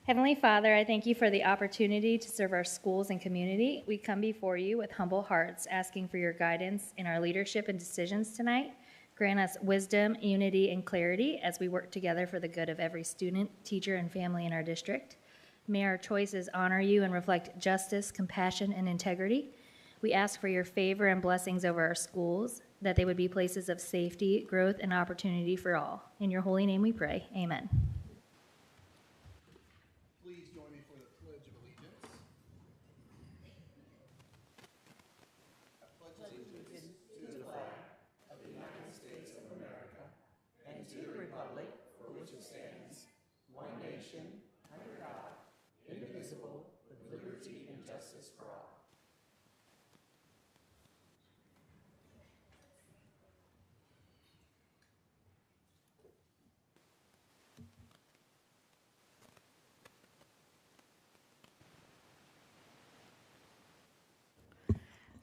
Heavenly Father, I thank you for the opportunity to serve our schools and community. We come before you with humble hearts, asking for your guidance in our leadership and decisions tonight. Grant us wisdom, unity, and clarity as we work together for the good of every student, teacher, and family in our district. May our choices honor you and reflect justice, compassion, and integrity. We ask for your favor and blessings over our schools, that they would be places of safety, growth, and opportunity for all. In your holy name we pray. Amen. Please join me for the Pledge of Allegiance. I pledge allegiance to the flag of the United States of America and to the republic for which it stands, one nation, under God, indivisible, with liberty and justice for all.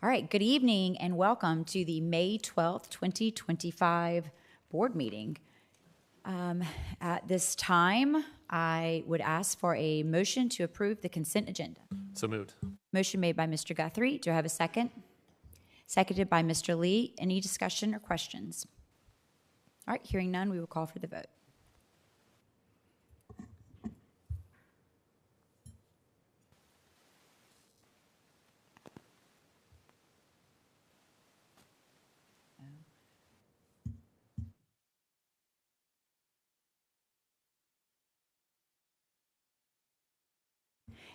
All right, good evening and welcome to the May 12th, 2025 board meeting. At this time, I would ask for a motion to approve the consent agenda. So moved. Motion made by Mr. Guthrie. Do I have a second? Seconded by Mr. Lee. Any discussion or questions? All right, hearing none, we will call for the vote.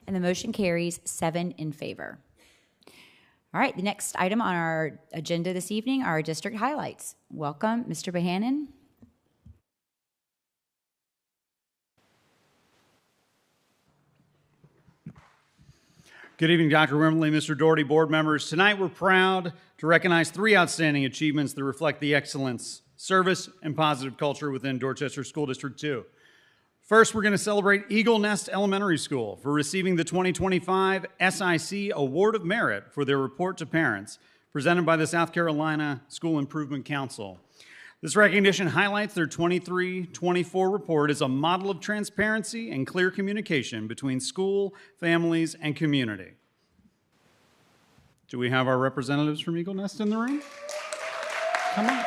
And the motion carries 7 in favor. All right, the next item on our agenda this evening are our district highlights. Welcome, Mr. Bohannon. Good evening, Dr. Wimberly, Mr. Doherty, board members. Tonight we're proud to recognize 3 outstanding achievements that reflect the excellence, service, and positive culture within Dorchester School District 2. First, we're going to celebrate Eagle Nest Elementary School for receiving the 2025 SIC Award of Merit for their report to parents, presented by the South Carolina School Improvement Council. This recognition highlights their 23-24 report as a model of transparency and clear communication between school, families, and community. Do we have our representatives from Eagle Nest in the room? Come on.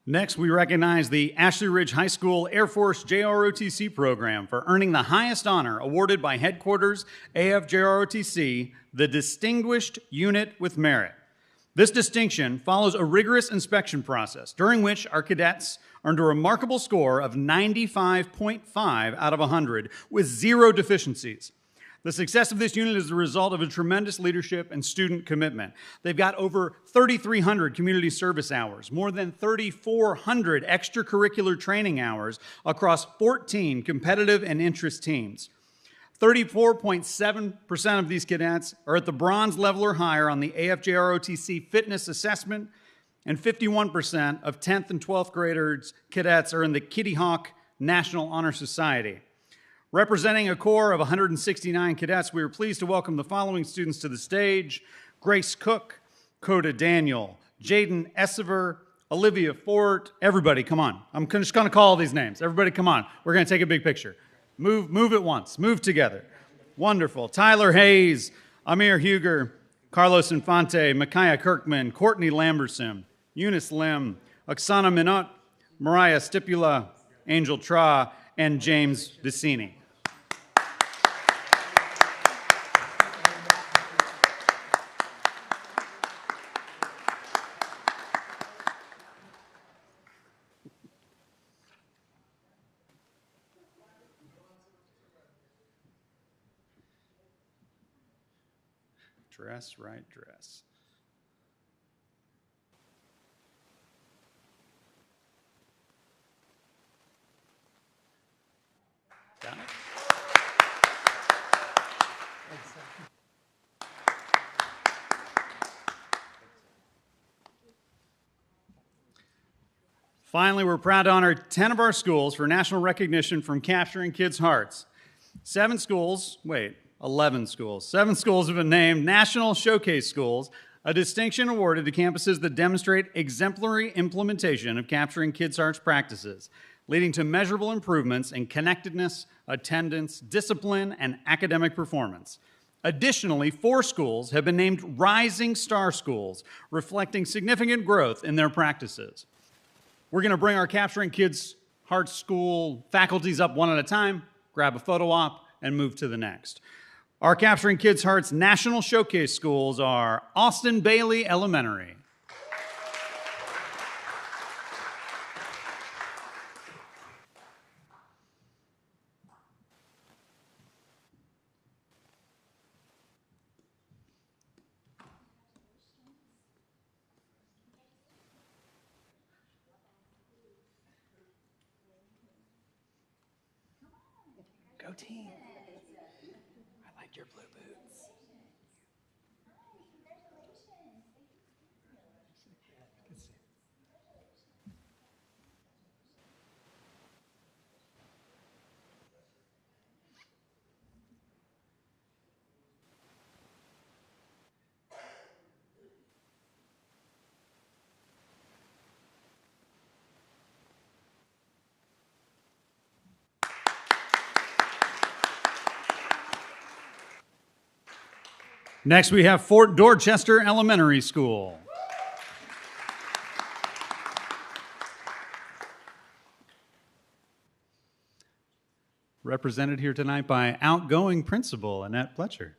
Next, we recognize the Ashley Ridge High School Air Force JROTC program for earning the highest honor awarded by Headquarters AFJROTC, the Distinguished Unit with Merit. This distinction follows a rigorous inspection process during which our cadets earned a remarkable score of 95.5 out of 100 with 0 deficiencies. The success of this unit is the result of a tremendous leadership and student commitment. They've got over 3,300 community service hours, more than 3,400 extracurricular training hours across 14 competitive and interest teams. 34.7% of these cadets are at the bronze level or higher on the AFJROTC fitness assessment, and 51% of 10th and 12th graders cadets are in the Kitty Hawk National Honor Society. Representing a corps of 169 cadets, we are pleased to welcome the following students to the stage: Grace Cook, Coda Daniel, Jaden Essever, Olivia Fort. Everybody, come on. I'm just going to call all these names. Everybody, come on. We're going to take a big picture. Move at once. Move together. Wonderful. Tyler Hayes, Amir Huger, Carlos Infante, Micaiah Kirkman, Courtney Lamberson, Eunice Lim, Oksana Minot, Mariah Stipula, Angel Tra, and James Vicini. Dress, right dress. Got it? Finally, we're proud to honor 10 of our schools for national recognition from Capturing Kids' Hearts. 11 schools have been named National Showcase Schools, a distinction awarded to campuses that demonstrate exemplary implementation of Capturing Kids' Hearts practices, leading to measurable improvements in connectedness, attendance, discipline, and academic performance. Additionally, 4 schools have been named Rising Star Schools, reflecting significant growth in their practices. We're going to bring our Capturing Kids' Hearts School faculties up one at a time, grab a photo op, and move to the next. Our Capturing Kids' Hearts National Showcase Schools are Austin Bailey Elementary, Go team. I like your blue boots. Next, we have Fort Dorchester Elementary School. Represented here tonight by outgoing principal Annette Pletcher.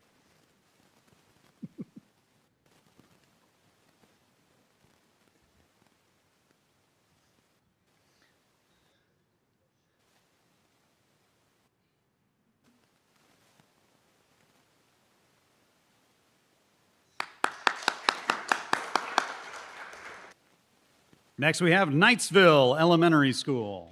Next, we have Knightsville Elementary School.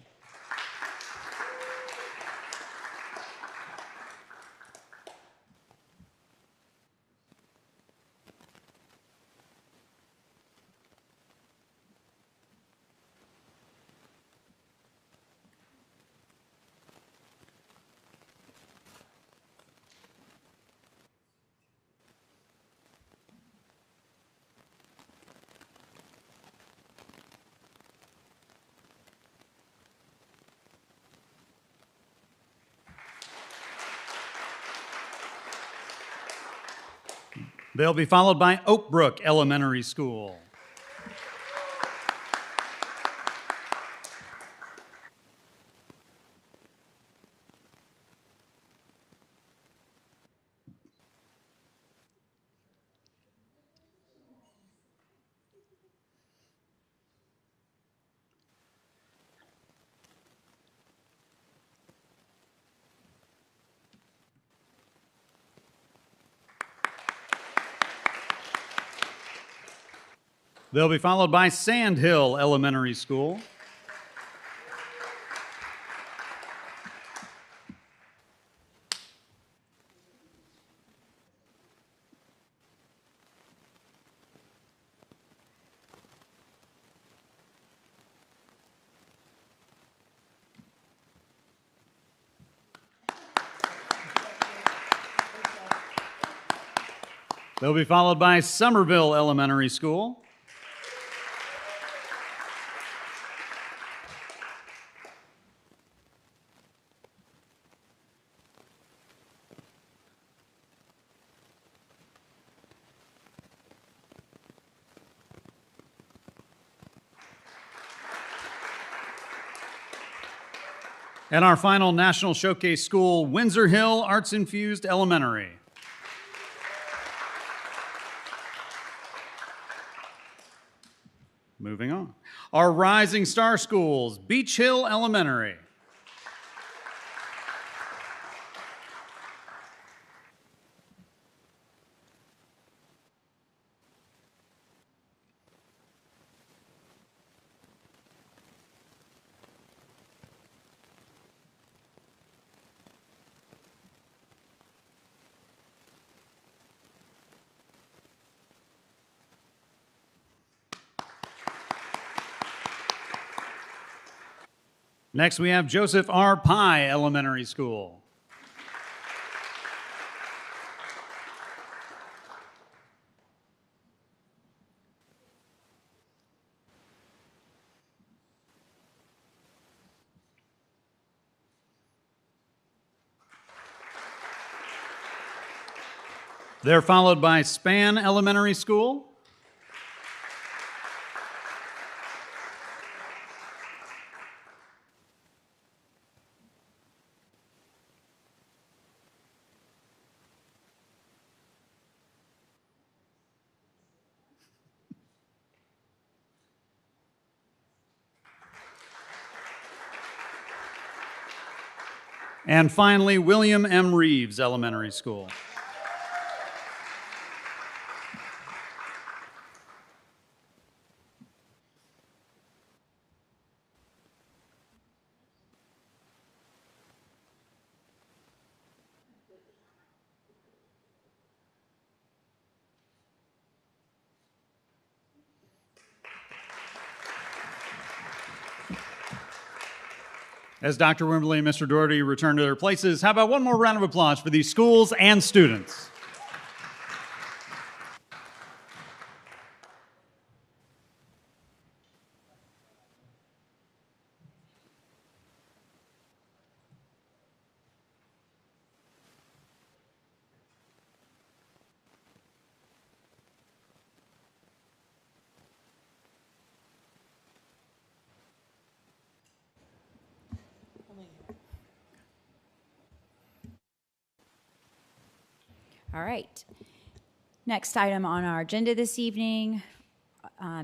They'll be followed by Oakbrook Elementary School. They'll be followed by Sandhill Elementary School. They'll be followed by Somerville Elementary School. And our final National Showcase School, Windsor Hill Arts Infused Elementary. Moving on. Our Rising Star Schools, Beach Hill Elementary. Next, we have Joseph R. Pye Elementary School. They're followed by Span Elementary School. And finally, William M. Reeves Elementary School. As Dr. Wimberly and Mr. Doherty return to their places, how about one more round of applause for these schools and students? All right. Next item on our agenda this evening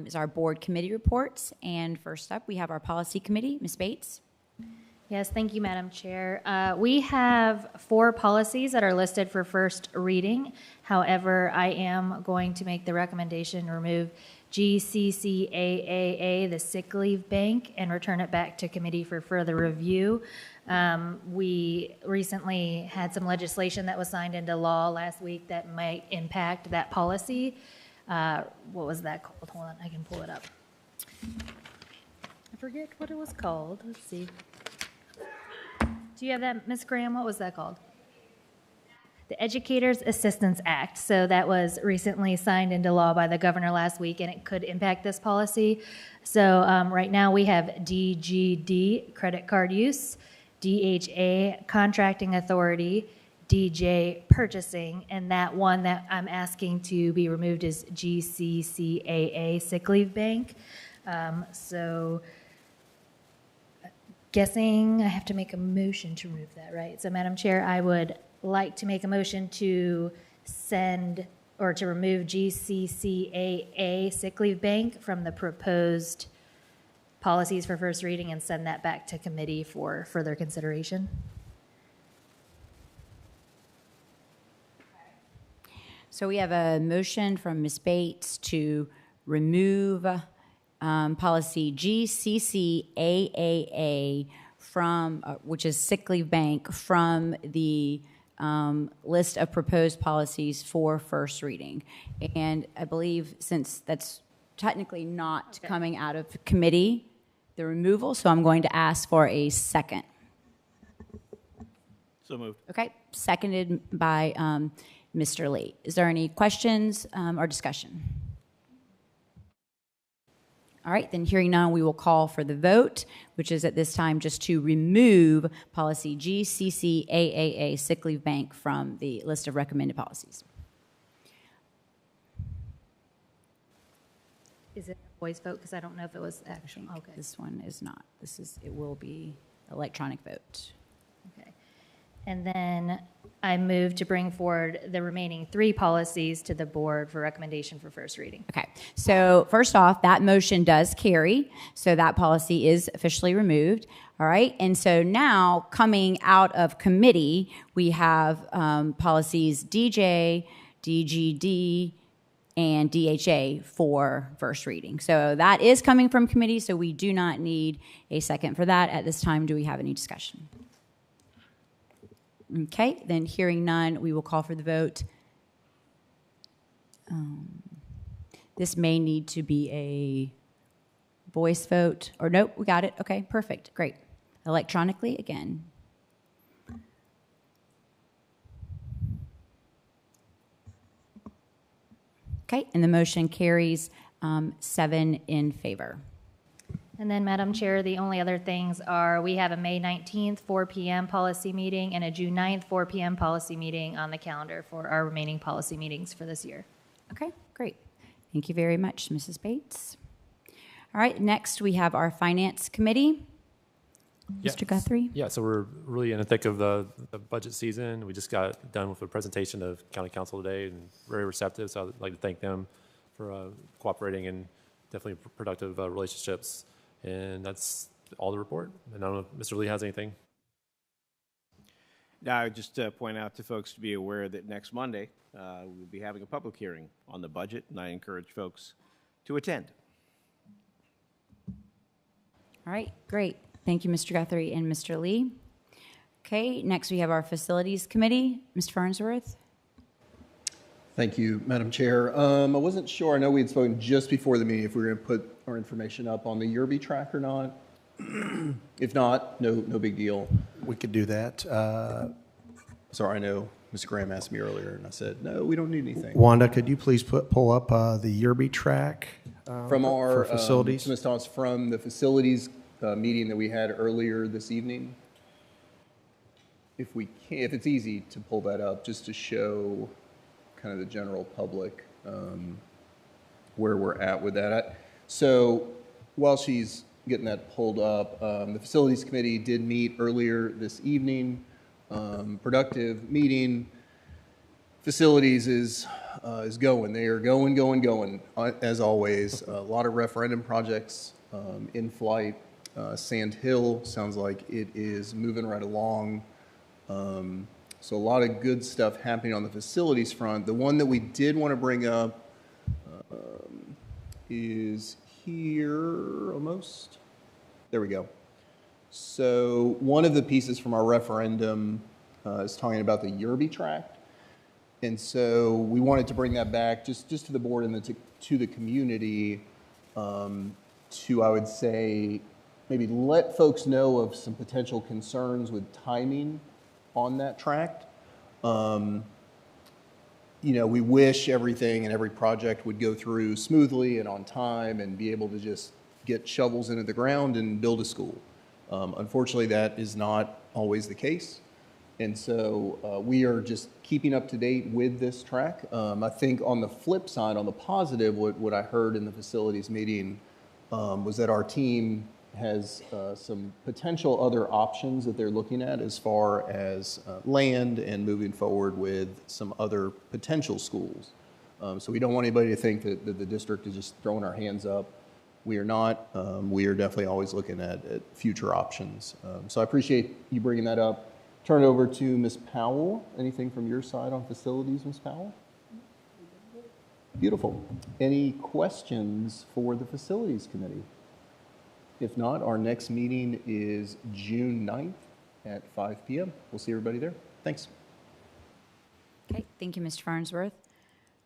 is our board committee reports. And first up, we have our policy committee. Ms. Bates. Yes, thank you, Madam Chair. We have 4 policies that are listed for first reading. However, I am going to make the recommendation to remove GCCAAA, the sick leave bank, and return it back to committee for further review. We recently had some legislation that was signed into law last week that might impact that policy. What was that called? Hold on, I can pull it up. I forget what it was called. Let's see. Do you have that, Ms. Graham? What was that called? The Educators Assistance Act. So that was recently signed into law by the governor last week, and it could impact this policy. So right now we have DGD, credit card use, DHA, contracting authority, DJ, purchasing, and that one that I'm asking to be removed is GCCAA, sick leave bank. Guessing I have to make a motion to remove that, right? So, Madam Chair, I would like to make a motion to send or to remove GCCAA sick leave bank from the proposed policies for first reading and send that back to committee for further consideration. So we have a motion from Ms. Bates to remove policy GCCAAA from, which is sick leave bank, from the list of proposed policies for first reading. And I believe since that's technically not coming out of committee, the removal, so I'm going to ask for a second. So moved. Okay, seconded by Mr. Lee. Is there any questions or discussion? All right, then hearing none, we will call for the vote, which is at this time just to remove policy GCCAAA, sick leave bank, from the list of recommended policies. Is it a voice vote? Because I don't know if it was actually. Okay. This one is not. It will be electronic vote. Okay. And then I move to bring forward the remaining 3 policies to the board for recommendation for first reading. Okay, so first off, that motion does carry, so that policy is officially removed. All right, and so now coming out of committee, we have policies DJ, DGD, and DHA for first reading. So that is coming from committee, so we do not need a second for that. At this time, do we have any discussion? Okay, then hearing none, we will call for the vote. This may need to be a voice vote, or nope, we got it. Okay, perfect, great. electronically again. Okay, and the motion carries 7 in favor. And then, Madam Chair, the only other things are we have a May 19th, 4 p.m. policy meeting and a June 9th, 4 p.m. policy meeting on the calendar for our remaining policy meetings for this year. Okay, great. Thank you very much, Mrs. Bates. All right, next we have our Finance Committee. Yeah. Mr. Guthrie? Yeah, so we're really in the thick of the budget season. We just got done with a presentation of County Council today and very receptive, so I'd like to thank them for cooperating and definitely productive relationships. And that's all the report. And I don't know if Mr. Lee has anything. Now, I would just point out to folks to be aware that next Monday, we'll be having a public hearing on the budget, and I encourage folks to attend. All right, great. Thank you, Mr. Guthrie and Mr. Lee. Okay, next we have our Facilities Committee. Mr. Farnsworth? Thank you, Madam Chair. I wasn't sure, I know we had spoken just before the meeting if we were going to put our information up on the Yerby track or not. If not, no big deal. We could do that. Sorry, I know Ms. Graham asked me earlier, and I said, no, we don't need anything. Wanda, could you please pull up the Yerby track From our for facilities? Ms. Thomas, from the facilities meeting that we had earlier this evening. If we can, if it's easy to pull that up, just to show kind of the general public where we're at with that. So while she's getting that pulled up, the Facilities Committee did meet earlier this evening. Productive meeting. Facilities is going. They are going, as always. A lot of referendum projects in flight. Sand Hill sounds like it is moving right along. So a lot of good stuff happening on the facilities front. The one that we did want to bring up is here almost. There we go. So one of the pieces from our referendum is talking about the Yerby tract. And so we wanted to bring that back just to the board and to the community to, I would say, maybe let folks know of some potential concerns with timing on that tract. You know, we wish everything and every project would go through smoothly and on time and be able to just get shovels into the ground and build a school. Unfortunately, that is not always the case. And so we are just keeping up to date with this track. I think on the flip side, on the positive, what I heard in the facilities meeting was that our team has some potential other options that they're looking at as far as land and moving forward with some other potential schools. So we don't want anybody to think that the district is just throwing our hands up. We are not. We are definitely always looking at future options. So I appreciate you bringing that up. Turn it over to Ms. Powell. Anything from your side on facilities, Ms. Powell? Beautiful. Any questions for the Facilities Committee? If not, our next meeting is June 9th at 5 p.m. We'll see everybody there. Thanks. Okay, thank you, Mr. Farnsworth.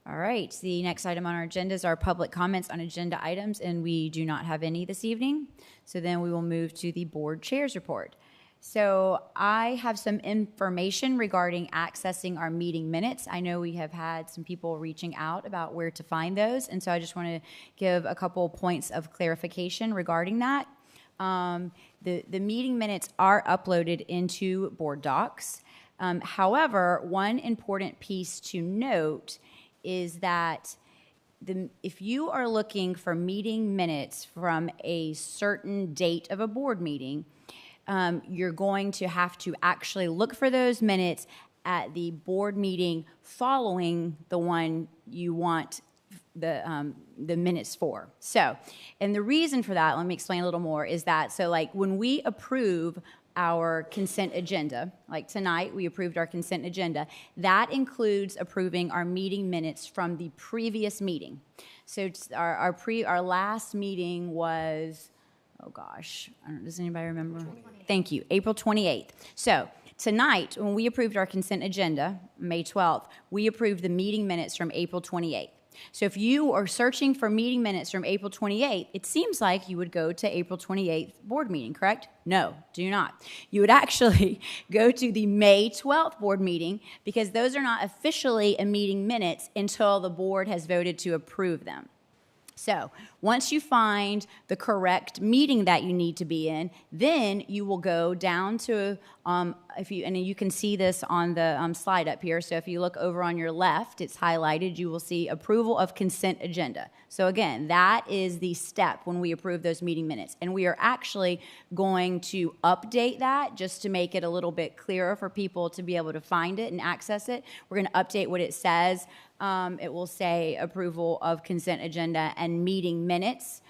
All right, the next item on our agenda is our public comments on agenda items, and we do not have any this evening. So then we will move to the board chair's report. So I have some information regarding accessing our meeting minutes. I know we have had some people reaching out about where to find those, and so I just want to give a couple points of clarification regarding that. The meeting minutes are uploaded into Board Docs. However, one important piece to note is that if you are looking for meeting minutes from a certain date of a board meeting, you're going to have to actually look for those minutes at the board meeting following the one you want the minutes for. So, and the reason for that, let me explain a little more, is that, so like when we approve our consent agenda, like tonight we approved our consent agenda, that includes approving our meeting minutes from the previous meeting. So our last meeting was, oh gosh, I don't know, does anybody remember? 28th. Thank you, April 28th. So tonight, when we approved our consent agenda, May 12th, we approved the meeting minutes from April 28th. So if you are searching for meeting minutes from April 28th, it seems like you would go to April 28th board meeting, correct? No, do not. You would actually go to the May 12th board meeting because those are not officially a meeting minutes until the board has voted to approve them. So once you find the correct meeting that you need to be in, then you will go down to, and you can see this on the slide up here. So if you look over on your left, it's highlighted, you will see approval of consent agenda. So again, that is the step when we approve those meeting minutes. And we are actually going to update that just to make it a little bit clearer for people to be able to find it and access it. We're going to update what it says. It will say approval of consent agenda and meeting minutes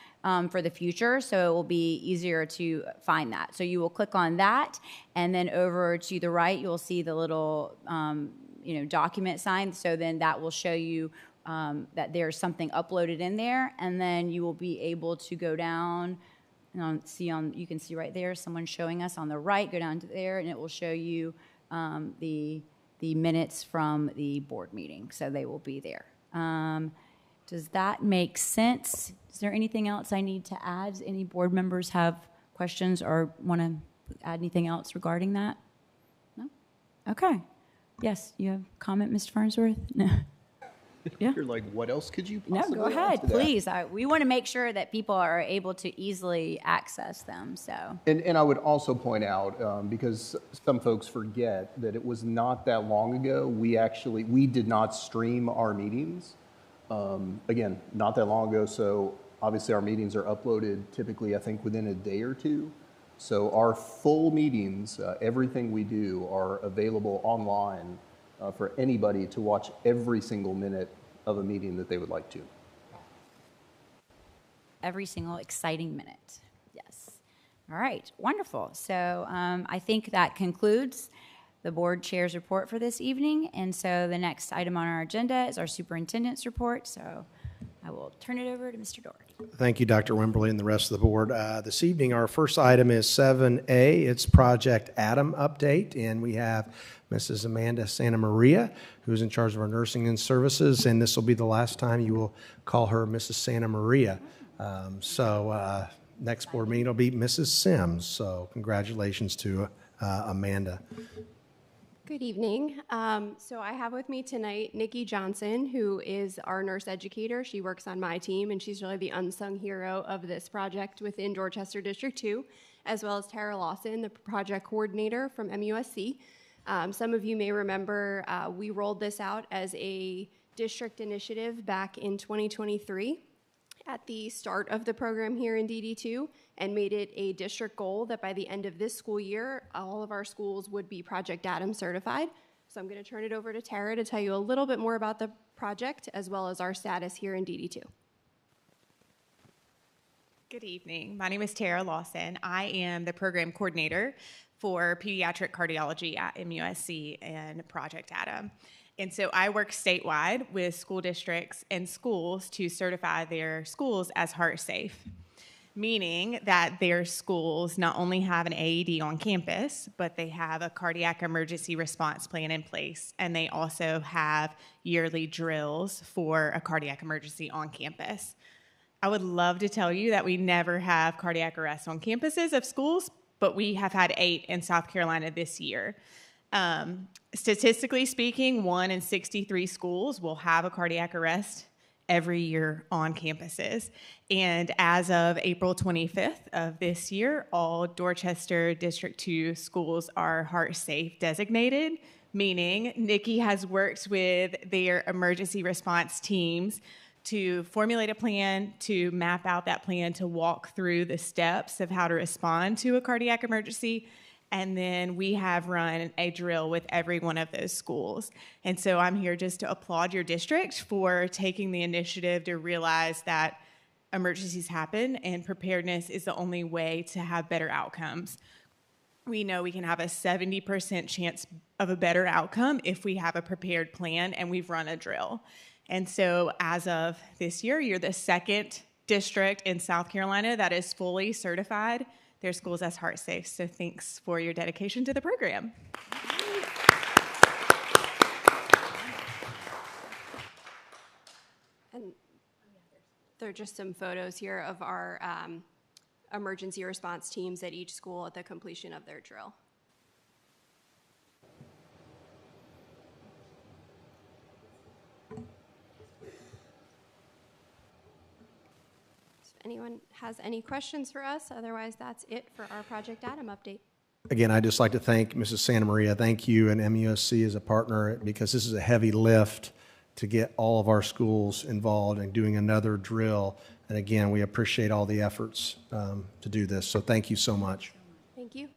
for the future, so it will be easier to find that. So you will click on that, and then over to the right, you will see the little document sign. So then that will show you that there's something uploaded in there, and then you will be able to go down and you can see right there, someone showing us on the right. Go down to there, and it will show you the minutes from the board meeting, so they will be there. Does that make sense? Is there anything else I need to add? Does any board members have questions or want to add anything else regarding that? No? Okay. Yes, you have a comment, Mr. Farnsworth? No. Yeah. You're like, what else could you No, possibly go add ahead, to that? please. We want to make sure that people are able to easily access them, so. And I would also point out, because some folks forget, that it was not that long ago, we did not stream our meetings. Again, not that long ago, so obviously our meetings are uploaded typically, I think, within a day or two. So our full meetings, everything we do, are available online for anybody to watch every single minute of a meeting that they would like to. Every single exciting minute. Yes. All right. Wonderful. So I think that concludes the board chair's report for this evening. And so the next item on our agenda is our superintendent's report. So I will turn it over to Mr. Doherty. Thank you, Dr. Wimberly and the rest of the board. This evening, our first item is 7A. It's Project Adam update, and we have Mrs. Amanda Santa Maria, who's in charge of our nursing and services, and this will be the last time you will call her Mrs. Santa Maria. Next board meeting will be Mrs. Sims, so congratulations to Amanda. Good evening. So I have with me tonight Nikki Johnson, who is our nurse educator. She works on my team, and she's really the unsung hero of this project within Dorchester District 2, as well as Tara Lawson, the project coordinator from MUSC. Some of you may remember we rolled this out as a district initiative back in 2023 at the start of the program here in DD2 and made it a district goal that by the end of this school year, all of our schools would be Project Adam certified. So I'm going to turn it over to Tara to tell you a little bit more about the project as well as our status here in DD2. Good evening. My name is Tara Lawson. I am the program coordinator for pediatric cardiology at MUSC and Project Adam. And so I work statewide with school districts and schools to certify their schools as heart safe, meaning that their schools not only have an AED on campus, but they have a cardiac emergency response plan in place, and they also have yearly drills for a cardiac emergency on campus. I would love to tell you that we never have cardiac arrest on campuses of schools, but we have had 8 in South Carolina this year. Statistically speaking, 1 in 63 schools will have a cardiac arrest every year on campuses. And as of April 25th of this year, all Dorchester District 2 schools are heart safe designated, meaning Nikki has worked with their emergency response teams to formulate a plan, to map out that plan, to walk through the steps of how to respond to a cardiac emergency. And then we have run a drill with every one of those schools. And so I'm here just to applaud your district for taking the initiative to realize that emergencies happen and preparedness is the only way to have better outcomes. We know we can have a 70% chance of a better outcome if we have a prepared plan and we've run a drill. And so as of this year, you're the second district in South Carolina that is fully certified their schools as heart safe. So thanks for your dedication to the program. And There are just some photos here of our emergency response teams at each school at the completion of their drill. If anyone has any questions for us, otherwise that's it for our Project Adam update. Again, I'd just like to thank Mrs. Santa Maria. Thank you and MUSC as a partner, because this is a heavy lift to get all of our schools involved in doing another drill. And again, we appreciate all the efforts to do this. So thank you so much. Thank you.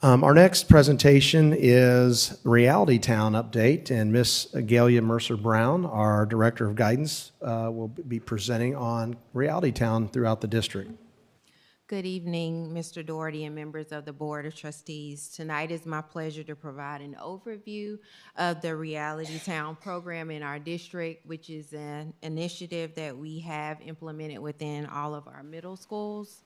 Our next presentation is Reality Town update, and Miss Galia Mercer Brown, our Director of Guidance, will be presenting on Reality Town throughout the district. Good evening, Mr. Doherty and members of the Board of Trustees. Tonight is my pleasure to provide an overview of the Reality Town program in our district, which is an initiative that we have implemented within all of our middle schools.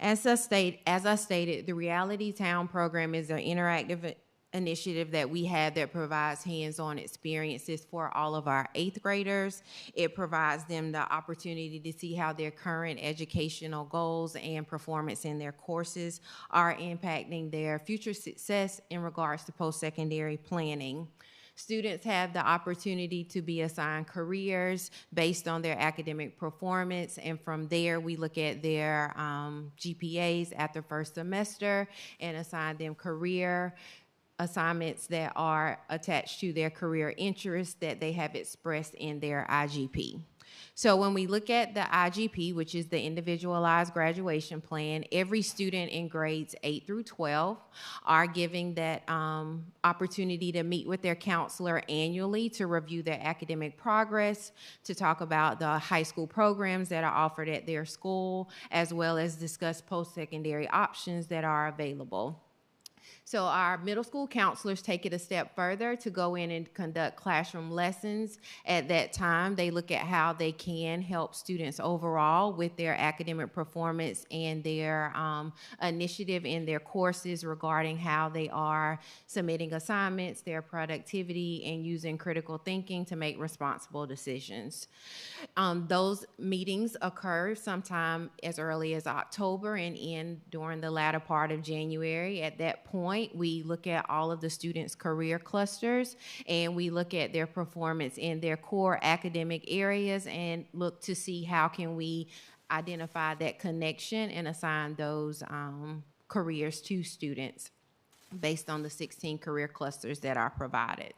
As I stated, the Reality Town program is an interactive initiative that we have that provides hands-on experiences for all of our 8th graders. It provides them the opportunity to see how their current educational goals and performance in their courses are impacting their future success in regards to post-secondary planning. Students have the opportunity to be assigned careers based on their academic performance, and from there we look at their GPAs after first semester and assign them career assignments that are attached to their career interests that they have expressed in their IGP. So when we look at the IGP, which is the Individualized Graduation Plan, every student in grades 8 through 12 are given that opportunity to meet with their counselor annually to review their academic progress, to talk about the high school programs that are offered at their school, as well as discuss post-secondary options that are available. So our middle school counselors take it a step further to go in and conduct classroom lessons. At that time, they look at how they can help students overall with their academic performance and their initiative in their courses regarding how they are submitting assignments, their productivity, and using critical thinking to make responsible decisions. Those meetings occur sometime as early as October and end during the latter part of January. At that point, we look at all of the students' career clusters, and we look at their performance in their core academic areas and look to see how can we identify that connection and assign those careers to students based on the 16 career clusters that are provided.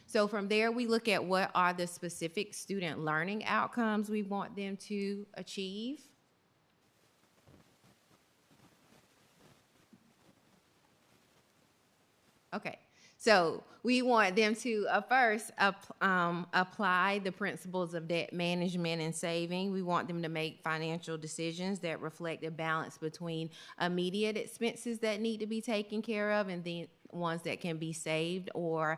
So from there, we look at what are the specific student learning outcomes we want them to achieve. Okay, so we want them to first apply the principles of debt management and saving. We want them to make financial decisions that reflect a balance between immediate expenses that need to be taken care of and the ones that can be saved or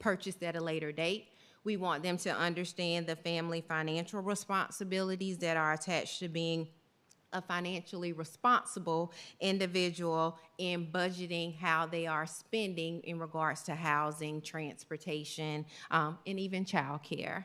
purchased at a later date. We want them to understand the family financial responsibilities that are attached to being a financially responsible individual in budgeting how they are spending in regards to housing, transportation, and even childcare.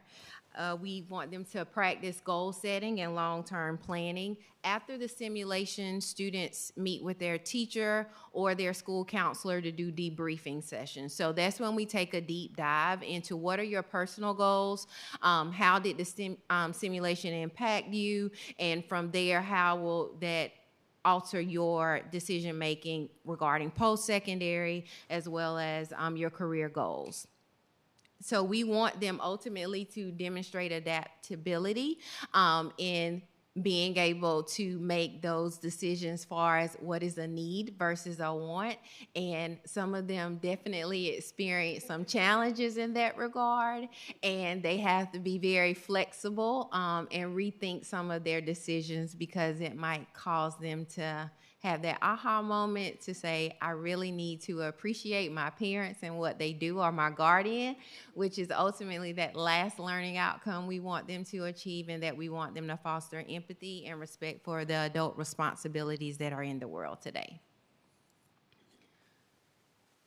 We want them to practice goal setting and long-term planning. After the simulation, students meet with their teacher or their school counselor to do debriefing sessions. So that's when we take a deep dive into what are your personal goals, how did the simulation impact you, and from there, how will that alter your decision-making regarding post-secondary as well as your career goals. So we want them ultimately to demonstrate adaptability in being able to make those decisions as far as what is a need versus a want. And some of them definitely experience some challenges in that regard. And they have to be very flexible and rethink some of their decisions because it might cause them to have that aha moment to say, I really need to appreciate my parents and what they do, or my guardian, which is ultimately that last learning outcome we want them to achieve, and that we want them to foster empathy and respect for the adult responsibilities that are in the world today.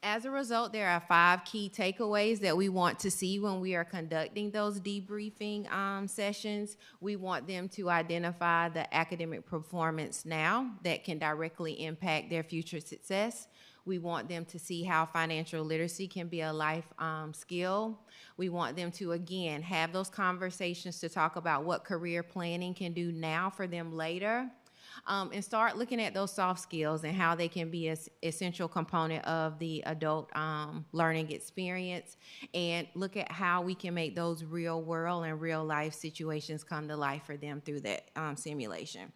As a result, there are 5 key takeaways that we want to see when we are conducting those debriefing sessions. We want them to identify the academic performance now that can directly impact their future success. We want them to see how financial literacy can be a life skill. We want them to, again, have those conversations to talk about what career planning can do now for them later. And start looking at those soft skills and how they can be an essential component of the adult learning experience, and look at how we can make those real world and real life situations come to life for them through that simulation.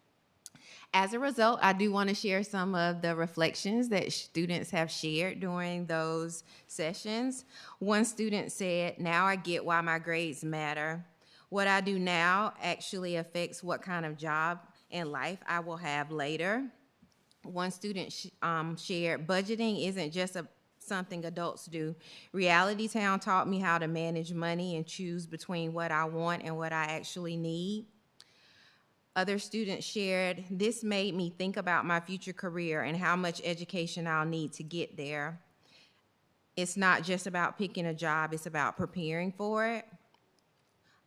As a result, I do want to share some of the reflections that students have shared during those sessions. One student said, "Now I get why my grades matter. What I do now actually affects what kind of job and life I will have later." One student shared, "Budgeting isn't just something adults do. Reality Town taught me how to manage money and choose between what I want and what I actually need." Other students shared, "This made me think about my future career and how much education I'll need to get there. It's not just about picking a job, it's about preparing for it."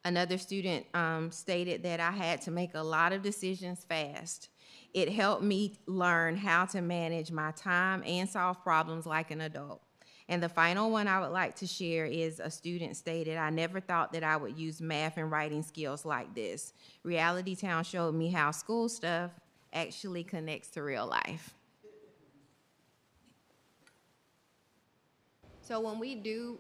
Another student stated that, "I had to make a lot of decisions fast. It helped me learn how to manage my time and solve problems like an adult." And the final one I would like to share is a student stated, "I never thought that I would use math and writing skills like this. Reality Town showed me how school stuff actually connects to real life." So when we do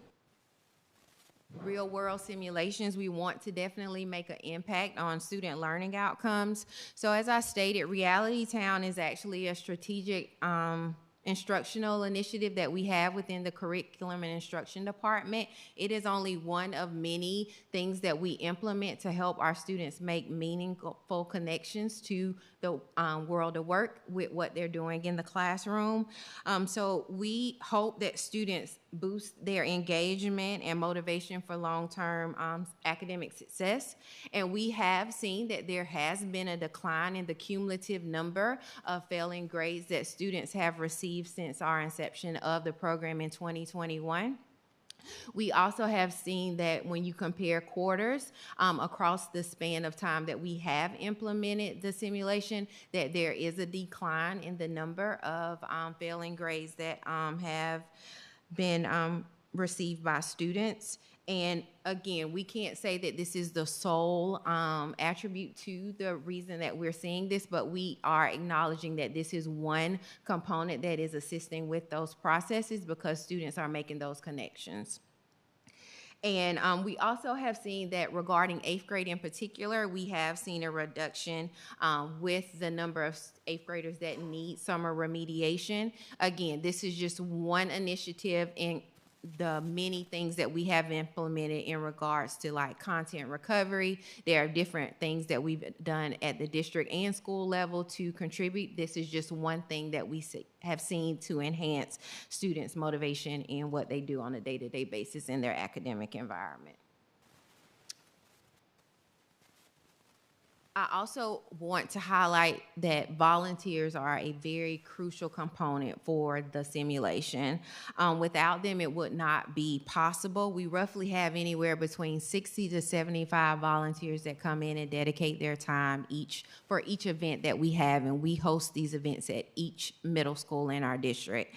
real world simulations, we want to definitely make an impact on student learning outcomes. So as I stated, Reality Town is actually a strategic instructional initiative that we have within the curriculum and instruction department. It is only one of many things that we implement to help our students make meaningful connections to the world of work with what they're doing in the classroom. So we hope that students boost their engagement and motivation for long-term academic success. And we have seen that there has been a decline in the cumulative number of failing grades that students have received since our inception of the program in 2021. We also have seen that when you compare quarters across the span of time that we have implemented the simulation, that there is a decline in the number of failing grades that have been received by students. And again, we can't say that this is the sole attribute to the reason that we're seeing this, but we are acknowledging that this is one component that is assisting with those processes because students are making those connections. And we also have seen that regarding 8th grade in particular, we have seen a reduction with the number of 8th graders that need summer remediation. Again, this is just one initiative in the many things that we have implemented in regards to like content recovery. There are different things that we've done at the district and school level to contribute. This is just one thing that we have seen to enhance students' motivation in what they do on a day-to-day basis in their academic environment. I also want to highlight that volunteers are a very crucial component for the simulation. Without them, it would not be possible. We roughly have anywhere between 60 to 75 volunteers that come in and dedicate their time for each event that we have, and we host these events at each middle school in our district.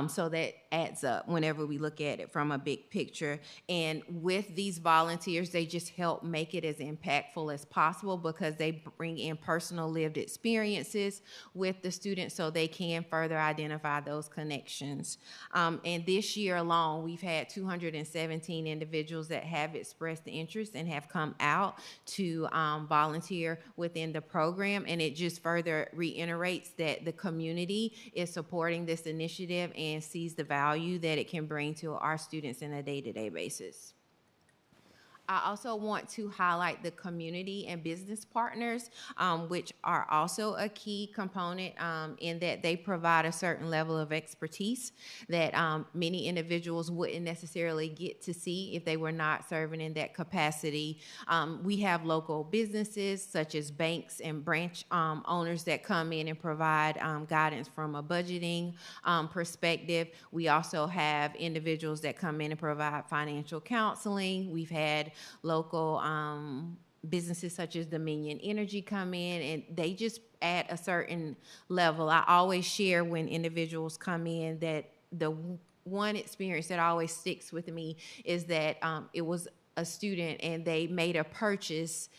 So that adds up whenever we look at it from a big picture. And with these volunteers, they just help make it as impactful as possible because they bring in personal lived experiences with the students so they can further identify those connections. And this year alone, we've had 217 individuals that have expressed interest and have come out to volunteer within the program. And it just further reiterates that the community is supporting this initiative and sees the value that it can bring to our students on a day-to-day basis. I also want to highlight the community and business partners, which are also a key component in that they provide a certain level of expertise that many individuals wouldn't necessarily get to see if they were not serving in that capacity. We have local businesses such as banks and branch owners that come in and provide guidance from a budgeting perspective. We also have individuals that come in and provide financial counseling. We've had local businesses such as Dominion Energy come in, and they just add a certain level. I always share when individuals come in that the one experience that always sticks with me is that it was a student and they made a purchase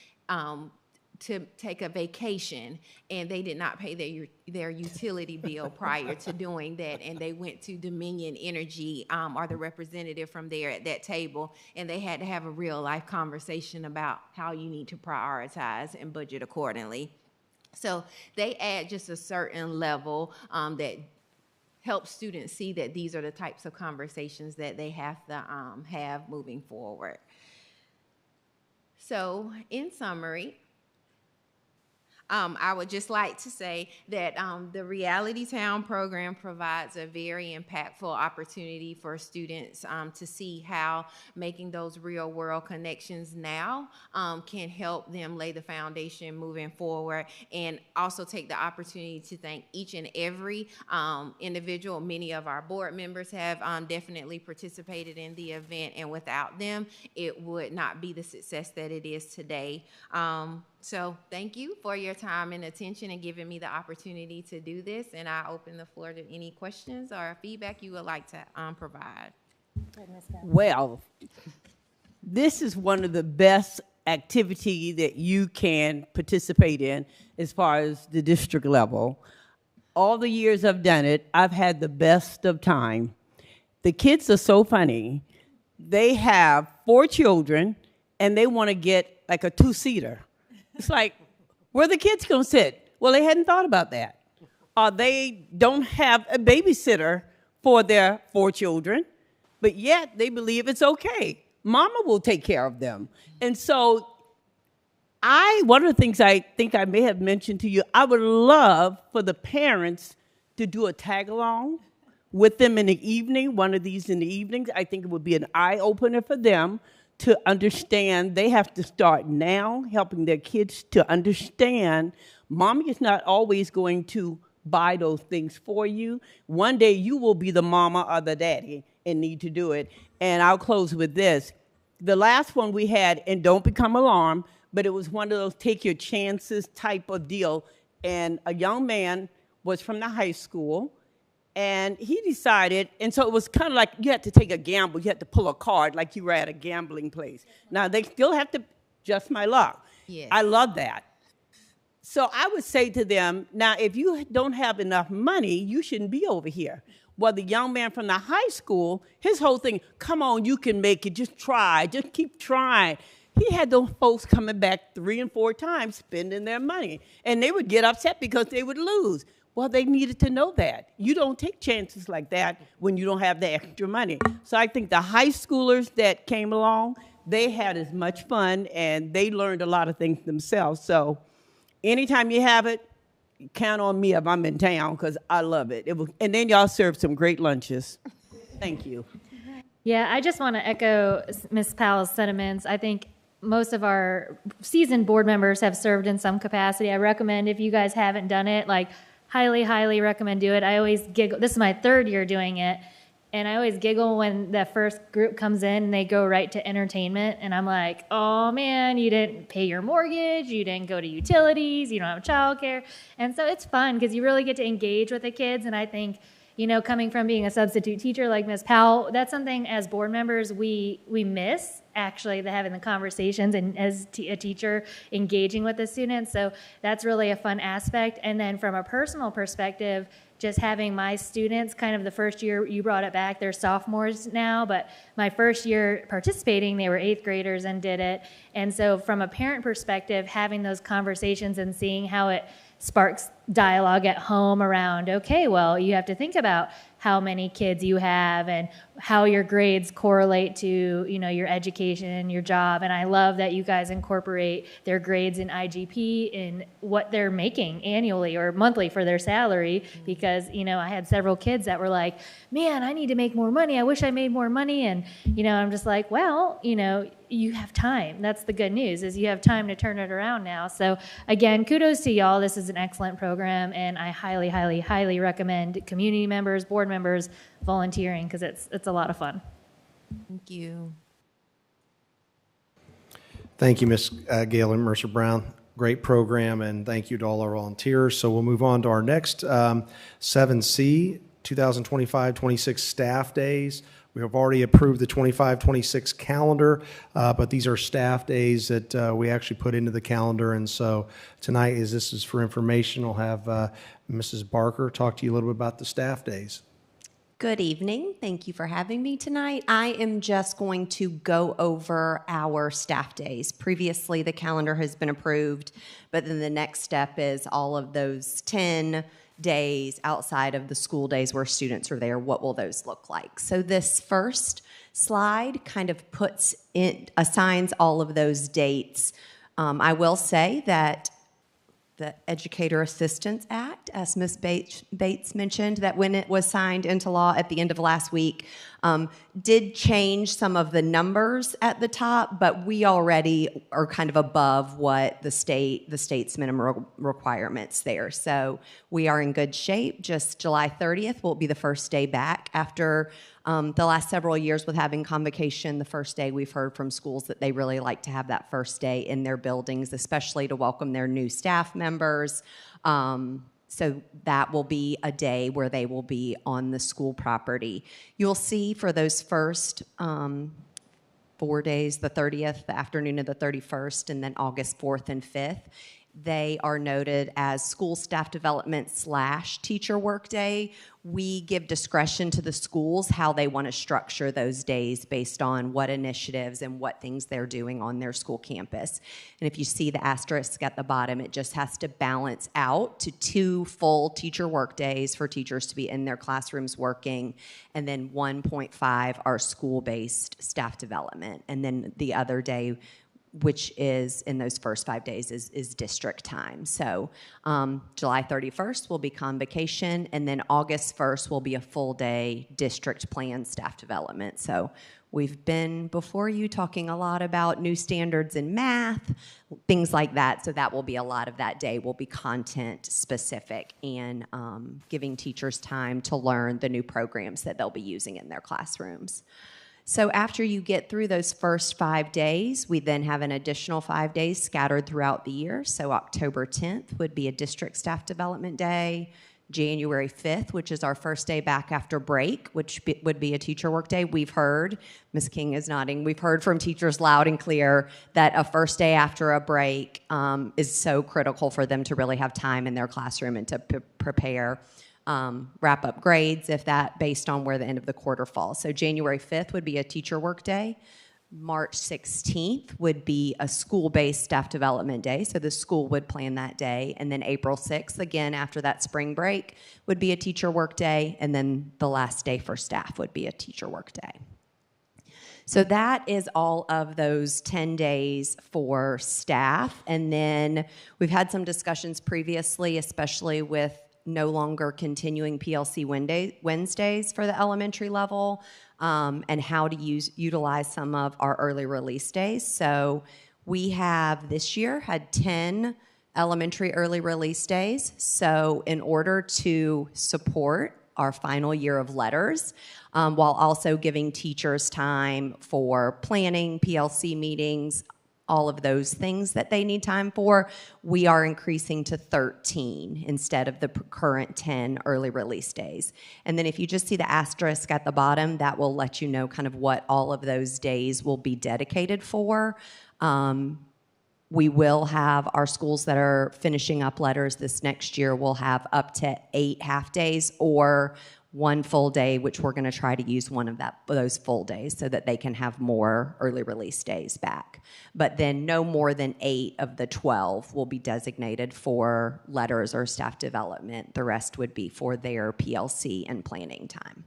to take a vacation, and they did not pay their utility bill prior to doing that, and they went to Dominion Energy or the representative from there at that table, and they had to have a real life conversation about how you need to prioritize and budget accordingly. So they add just a certain level that helps students see that these are the types of conversations that they have to have moving forward. So in summary, I would just like to say that the Reality Town program provides a very impactful opportunity for students to see how making those real world connections now can help them lay the foundation moving forward, and also take the opportunity to thank each and every individual. Many of our board members have definitely participated in the event, and without them, it would not be the success that it is today. So thank you for your time and attention and giving me the opportunity to do this. And I open the floor to any questions or feedback you would like to provide. Well, this is one of the best activity that you can participate in as far as the district level. All the years I've done it, I've had the best of time. The kids are so funny. They have 4 children, and they want to get like a 2-seater. It's like, where the kids going to sit? Well, they hadn't thought about that. They don't have a babysitter for their 4 children, but yet they believe it's okay. Mama will take care of them. And so one of the things I think I may have mentioned to you, I would love for the parents to do a tag-along with them in the evening, one of these in the evenings. I think it would be an eye-opener for them to understand. They have to start now helping their kids to understand mommy is not always going to buy those things for you. One day you will be the mama or the daddy and need to do it. And I'll close with this. The last one we had, and don't become alarmed, but it was one of those take your chances type of deal. And a young man was from the high school, and he decided, and so it was kind of like you had to take a gamble. You had to pull a card like you were at a gambling place. Now, they still have to just my luck. Yes. I love that. So I would say to them, now, if you don't have enough money, you shouldn't be over here. Well, the young man from the high school, his whole thing, come on, you can make it. Just try. Just keep trying. He had those folks coming back 3 and 4 times spending their money. And they would get upset because they would lose. Well, they needed to know that. You don't take chances like that when you don't have the extra money. So I think the high schoolers that came along, they had as much fun, and they learned a lot of things themselves. So anytime you have it, count on me if I'm in town, because I love it. And then y'all serve some great lunches. Thank you. Yeah, I just want to echo Ms. Powell's sentiments. I think most of our seasoned board members have served in some capacity. I recommend, if you guys haven't done it, highly, highly recommend do it. I always giggle. This is my 3rd year doing it, and I always giggle when the first group comes in and they go right to entertainment, and I'm like, oh man, you didn't pay your mortgage, you didn't go to utilities, you don't have childcare. And so it's fun because you really get to engage with the kids. And I think, coming from being a substitute teacher like Ms. Powell, that's something as board members we miss, actually, having the conversations, and as a teacher engaging with the students. So that's really a fun aspect. And then from a personal perspective, just having my students, kind of the first year, you brought it back, they're sophomores now, but my first year participating, they were 8th graders and did it. And so from a parent perspective, having those conversations and seeing how it sparks dialogue at home around, okay, well, you have to think about how many kids you have and how your grades correlate to, your education and your job. And I love that you guys incorporate their grades in IGP in what they're making annually or monthly for their salary, because, I had several kids that were like, man, I need to make more money. I wish I made more money. And, I'm just like, well, you have time. That's the good news, is you have time to turn it around now. So again, kudos to y'all. This is an excellent program, and I highly, highly, highly recommend community members, board members volunteering, because it's a lot of fun. Thank you. Thank you, Ms. Galen Mercer-Brown. Great program, and thank you to all our volunteers. So we'll move on to our next 7C, 2025-26 staff days. We have already approved the 25-26 calendar, but these are staff days that we actually put into the calendar. And so tonight, this is for information. We'll have Mrs. Barker talk to you a little bit about the staff days. Good evening. Thank you for having me tonight. I am just going to go over our staff days. Previously, the calendar has been approved, but then the next step is all of those 10 days outside of the school days where students are there. What will those look like? So this first slide kind of assigns all of those dates. I will say that the Educator Assistance Act, as Ms. Bates mentioned, that when it was signed into law at the end of last week, did change some of the numbers at the top, but we already are kind of above what the state's minimum requirements there. So we are in good shape. Just July 30th will be the first day back after the last several years with having convocation. The first day we've heard from schools that they really like to have that first day in their buildings, especially to welcome their new staff members. So that will be a day where they will be on the school property. You'll see for those first 4 days, the 30th, the afternoon of the 31st, and then August 4th and 5th, they are noted as school staff development / teacher workday. We give discretion to the schools how they want to structure those days based on what initiatives and what things they're doing on their school campus. And if you see the asterisk at the bottom, it just has to balance out to 2 full teacher workdays for teachers to be in their classrooms working, and then 1.5 are school-based staff development. And then the other day, which is in those first 5 days, is district time. So July 31st will be convocation, and then August 1st will be a full day district plan staff development. So we've been before you talking a lot about new standards in math, things like that. So that will be a lot of that day will be content specific and giving teachers time to learn the new programs that they'll be using in their classrooms. So after you get through those first 5 days, we then have an additional 5 days scattered throughout the year. So October 10th would be a district staff development day. January 5th, which is our first day back after break, which would be a teacher work day. We've heard, Ms. King is nodding, we've heard from teachers loud and clear that a first day after a break is so critical for them to really have time in their classroom and to prepare wrap up grades, if that, based on where the end of the quarter falls. So January 5th would be a teacher work day. March 16th would be a school-based staff development day, so the school would plan that day. And then April 6th, again, after that spring break, would be a teacher work day. And then the last day for staff would be a teacher work day. So that is all of those 10 days for staff. And then we've had some discussions previously, especially with no longer continuing PLC Wednesdays for the elementary level, and how to utilize some of our early release days. So we have this year had 10 elementary early release days. So in order to support our final year of letters, while also giving teachers time for planning, PLC meetings, all of those things that they need time for, we are increasing to 13 instead of the current 10 early release days. And then if you just see the asterisk at the bottom, that will let you know kind of what all of those days will be dedicated for. We will have our schools that are finishing up letters this next year will have up to 8 half-days or 1 full day, which we're going to try to use one of those full days so that they can have more early release days back. But then no more than 8 of the 12 will be designated for letters or staff development. The rest would be for their PLC and planning time.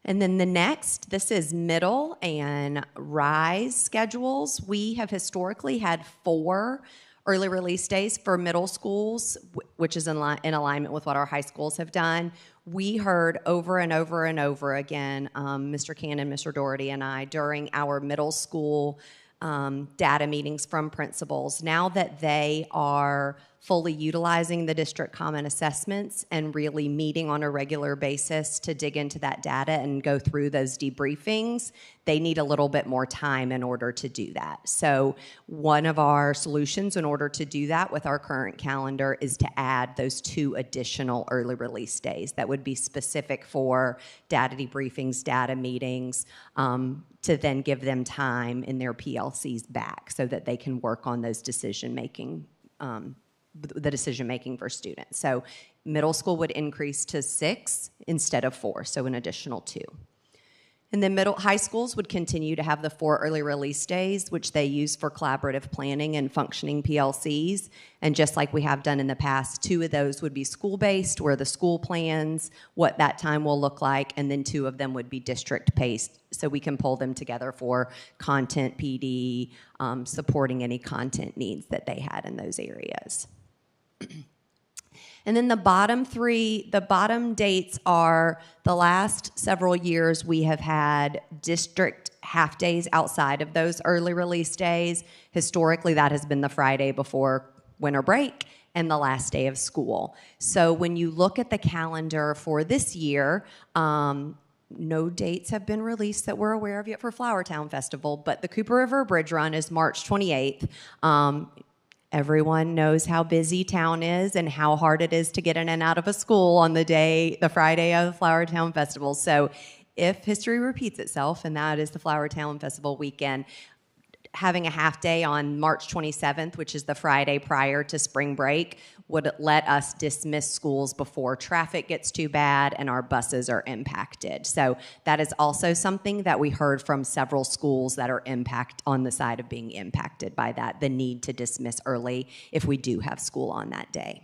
And then the next, this is middle and rise schedules. We have historically had 4 early release days for middle schools, which is in alignment with what our high schools have done. We heard over and over and over again, Mr. Cannon, Mr. Doherty, and I, during our middle school data meetings from principals, now that they are fully utilizing the district common assessments and really meeting on a regular basis to dig into that data and go through those debriefings, they need a little bit more time in order to do that. So one of our solutions in order to do that with our current calendar is to add those 2 additional early release days that would be specific for data debriefings, data meetings, to then give them time in their PLCs back so that they can work on those decision-making for students. So middle school would increase to 6 instead of 4, so an additional 2. And then high schools would continue to have the 4 early release days, which they use for collaborative planning and functioning PLCs. And just like we have done in the past, 2 of those would be school-based, where the school plans what that time will look like, and then 2 of them would be district-based, so we can pull them together for content PD, supporting any content needs that they had in those areas. And then the bottom dates are the last several years we have had district half-days outside of those early release days. Historically, that has been the Friday before winter break and the last day of school. So when you look at the calendar for this year, no dates have been released that we're aware of yet for Flowertown Festival, but the Cooper River Bridge Run is March 28th. Everyone knows how busy town is and how hard it is to get in and out of a school on the Friday of the Flowertown Festival. So if history repeats itself, and that is the Flowertown Festival weekend, having a half day on March 27th, which is the Friday prior to spring break, would let us dismiss schools before traffic gets too bad and our buses are impacted. So that is also something that we heard from several schools that are on the side of being impacted by that, the need to dismiss early if we do have school on that day.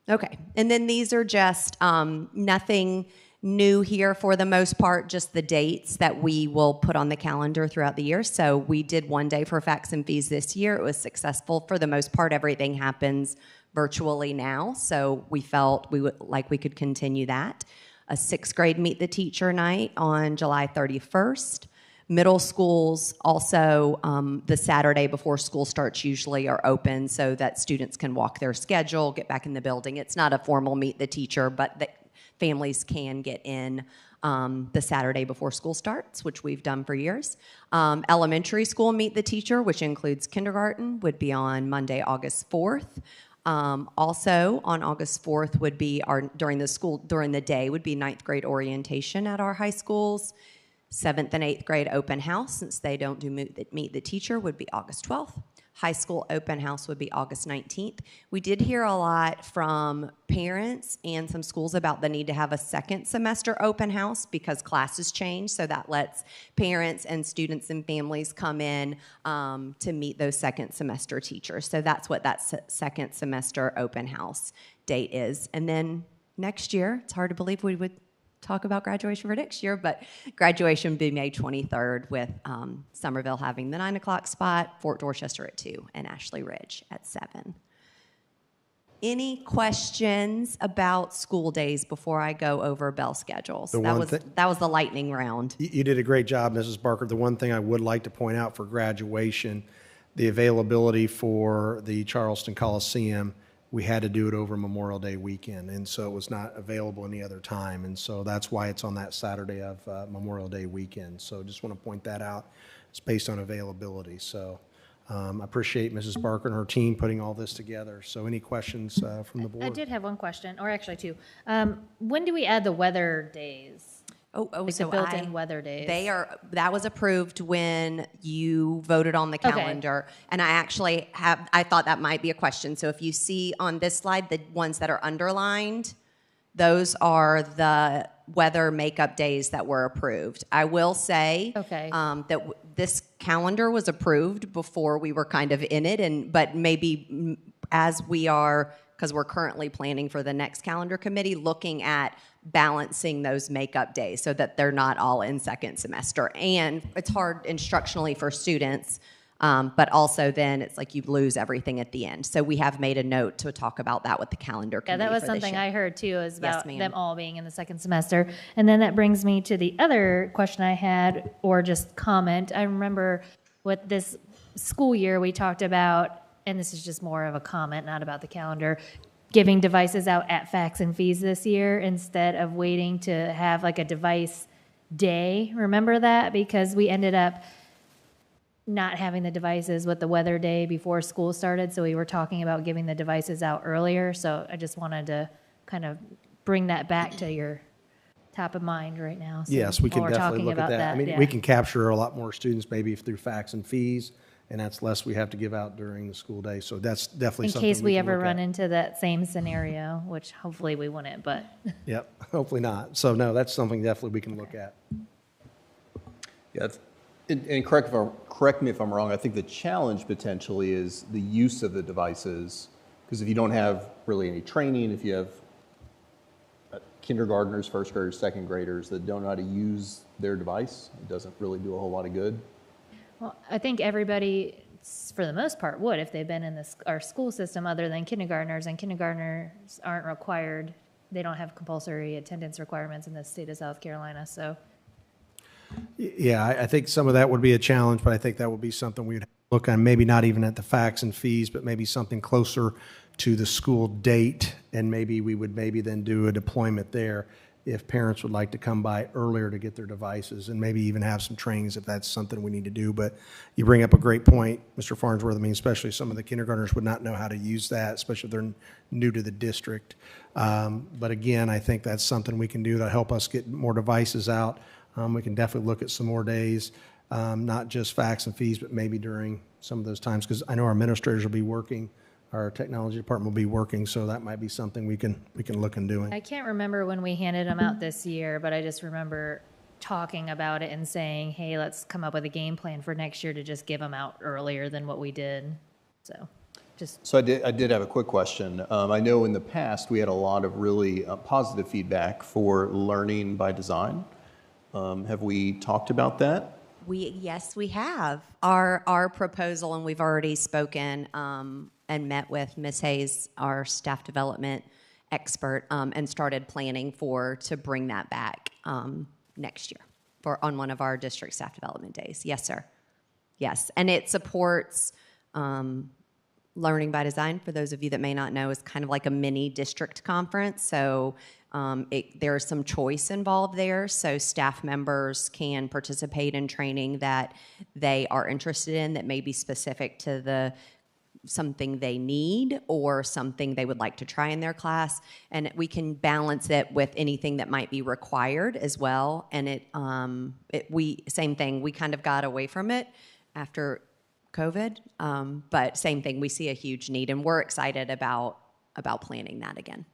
Okay, and then these are just nothing new here for the most part, just the dates that we will put on the calendar throughout the year. So we did 1 day for facts and fees this year. It was successful for the most part. Everything happens virtually now, so we felt we could continue that. A 6th grade Meet the Teacher night on July 31st. Middle schools also, the Saturday before school starts usually are open so that students can walk their schedule, get back in the building. It's not a formal Meet the Teacher, but families can get in the Saturday before school starts, which we've done for years. Elementary school Meet the Teacher, which includes kindergarten, would be on Monday, August 4th. Also on August 4th would be during the day would be 9th grade orientation at our high schools. 7th and 8th grade open house, since they don't do Meet the Teacher, would be August 12th. High school open house would be August 19th. We did hear a lot from parents and some schools about the need to have a second semester open house because classes change, so that lets parents and students and families come in to meet those second semester teachers. So that's what that second semester open house date is. And then next year, it's hard to believe we would talk about graduation for next year, but graduation would be May 23rd with Somerville having the 9 o'clock spot, Fort Dorchester at 2, and Ashley Ridge at 7. Any questions about school days before I go over bell schedules? That was the lightning round. You did a great job, Mrs. Barker. The one thing I would like to point out for graduation, the availability for the Charleston Coliseum, we had to do it over Memorial Day weekend, and so it was not available any other time, and so that's why it's on that Saturday of Memorial Day weekend. So just want to point that out. It's based on availability. So I appreciate Mrs. Barker and her team putting all this together. So any questions from the board? I did have one question, or actually 2. When do we add the weather days? Like the so built-in weather days. that was approved when you voted on the calendar. And I thought that might be a question. So if you see on this slide, the ones that are underlined, those are the weather makeup days that were approved. I will say this calendar was approved before we were kind of in it, but maybe as we are, because we're currently planning for the next calendar committee, looking at balancing those makeup days so that they're not all in second semester. And it's hard instructionally for students, but also then it's like you lose everything at the end. So we have made a note to talk about that with the calendar committee. Yeah, that was for something this year. I heard too, is about ma'am. them all being in the second semester. And then that brings me to the other question I had, or just comment. I remember with this school year, we talked about, and this is just more of a comment, not about the calendar, giving devices out at facts and fees this year instead of waiting to have like a device day. Remember that? Because we ended up not having the devices with the weather day before school started, so we were talking about giving the devices out earlier. So I just wanted to kind of bring that back to your top of mind right now. So Yes, we can while we're definitely talking look at about that. I mean, yeah. we can capture a lot more students maybe through facts and fees, and that's less we have to give out during the school day. So that's definitely In something case we can ever look run at. into that same scenario, which hopefully we wouldn't, but Yep, hopefully not. So no, that's something definitely we can look at. Yeah, and correct me if I'm wrong, I think the challenge potentially is the use of the devices, because if you don't have really any training, if you have kindergartners, first graders, second graders that don't know how to use their device, it doesn't really do a whole lot of good. well, I think everybody, for the most part, would if they've been in our school system other than kindergartners, and kindergartners aren't required. They don't have compulsory attendance requirements in the state of South Carolina, so. Yeah, I think some of that would be a challenge, but I think that would be something we'd look on, maybe not even at the facts and fees, but maybe something closer to the school date, and maybe we would then do a deployment there if parents would like to come by earlier to get their devices, and maybe even have some trainings if that's something we need to do. But you bring up a great point, Mr. Farnsworth. I mean, especially some of the kindergartners would not know how to use that, especially if they're new to the district. But again, I think that's something we can do to help us get more devices out. We can definitely look at some more days, not just facts and fees, but maybe during some of those times, because I know our administrators will be working, our technology department will be working, so that might be something we can look in doing. I can't remember when we handed them out this year, but I just remember talking about it and saying, hey, let's come up with a game plan for next year to just give them out earlier than what we did. So I did have a quick question. I know in the past we had a lot of really positive feedback for learning by design. Have we talked about that? Yes, we have. Our proposal, and we've already spoken and met with Ms. Hayes, our staff development expert, and started planning to bring that back next year on one of our district staff development days. Yes, sir. Yes, and it supports Learning by Design. For those of you that may not know, is kind of like a mini district conference. So there's some choice involved there, so staff members can participate in training that they are interested in that may be specific to something they need or something they would like to try in their class, and we can balance it with anything that might be required as well. And same thing, we kind of got away from it after COVID, but same thing, we see a huge need, and we're excited about planning that again.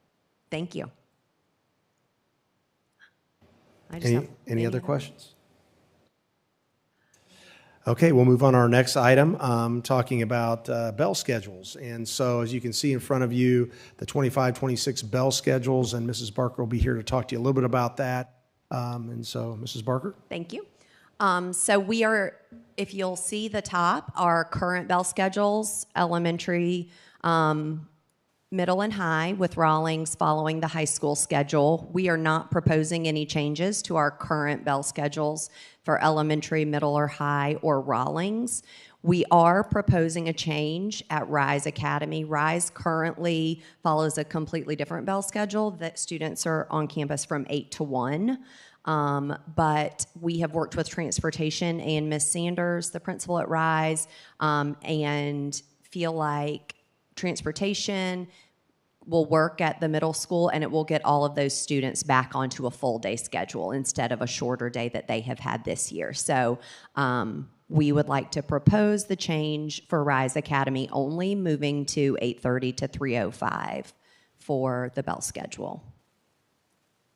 Thank you. Any other questions? Okay, we'll move on to our next item, talking about bell schedules. And so as you can see in front of you, the 25-26 bell schedules, and Mrs. Barker will be here to talk to you a little bit about that. And so, Mrs. Barker? Thank you. So we are, if you'll see the top, our current bell schedules, elementary, middle and high, with Rawlings following the high school schedule. We are not proposing any changes to our current bell schedules for elementary, middle, or high, or Rawlings. We are proposing a change at Rise Academy. Rise currently follows a completely different bell schedule that students are on campus from 8 to 1. But we have worked with transportation and Ms. Sanders, the principal at Rise, and feel like transportation will work at the middle school, and it will get all of those students back onto a full day schedule instead of a shorter day that they have had this year. So we would like to propose the change for Rise Academy only, moving to 8:30 to 3:05 for the bell schedule.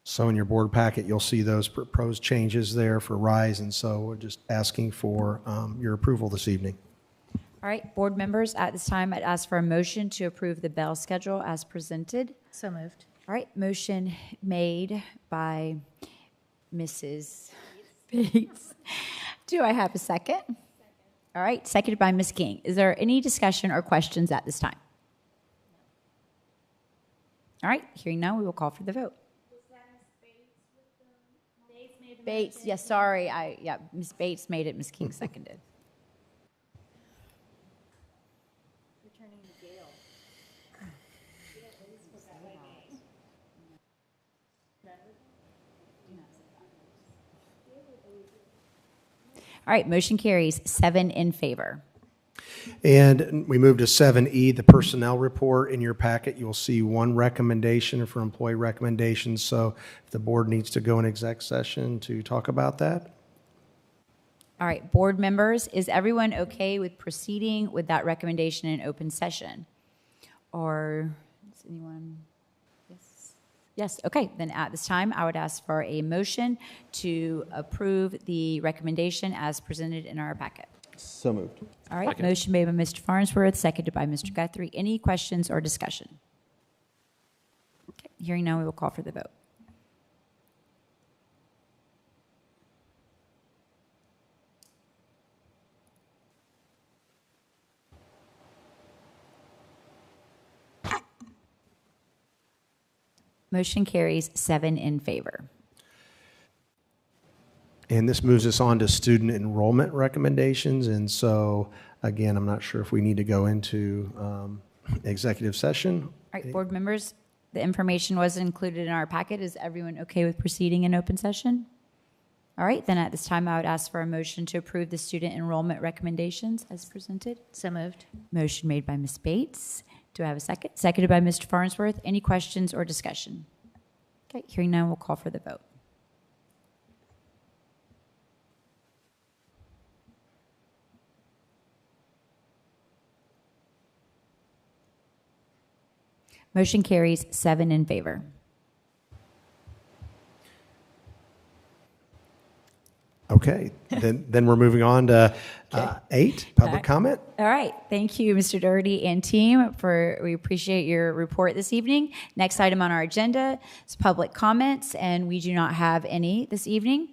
So in your board packet, you'll see those proposed changes there for RISE, and so we're just asking for your approval this evening. All right, board members, at this time, I'd ask for a motion to approve the bell schedule as presented. So moved. All right, motion made by Mrs. Bates. Do I have a second? All right, seconded by Ms. King. Is there any discussion or questions at this time? All right, hearing none, we will call for the vote. Bates, yes, sorry, Ms. Bates made it, Ms. King seconded. All right, motion carries 7 in favor. And we move to 7E, the personnel report. In your packet, you'll see one recommendation for employee recommendations. So if the board needs to go in exec session to talk about that. All right, board members, is everyone okay with proceeding with that recommendation in open session? Or is anyone? Yes. Yes, okay. Then at this time, I would ask for a motion to approve the recommendation as presented in our packet. So moved. All right, Second. motion made by Mr. Farnsworth, seconded by Mr. Guthrie. Any questions or discussion? Okay, hearing none, we will call for the vote. Motion carries 7 in favor. And this moves us on to student enrollment recommendations. And so, again, I'm not sure if we need to go into executive session. All right, board members, the information was included in our packet. Is everyone okay with proceeding in open session? All right, then at this time, I would ask for a motion to approve the student enrollment recommendations as presented. So moved. Motion made by Ms. Bates. Do I have a second? Seconded by Mr. Farnsworth. Any questions or discussion? Okay, hearing none, we'll call for the vote. Motion carries 7 in favor. Okay, then we're moving on to 8, public comment. All right. Thank you, Mr. Doherty and team, we appreciate your report this evening. Next item on our agenda is public comments, and we do not have any this evening.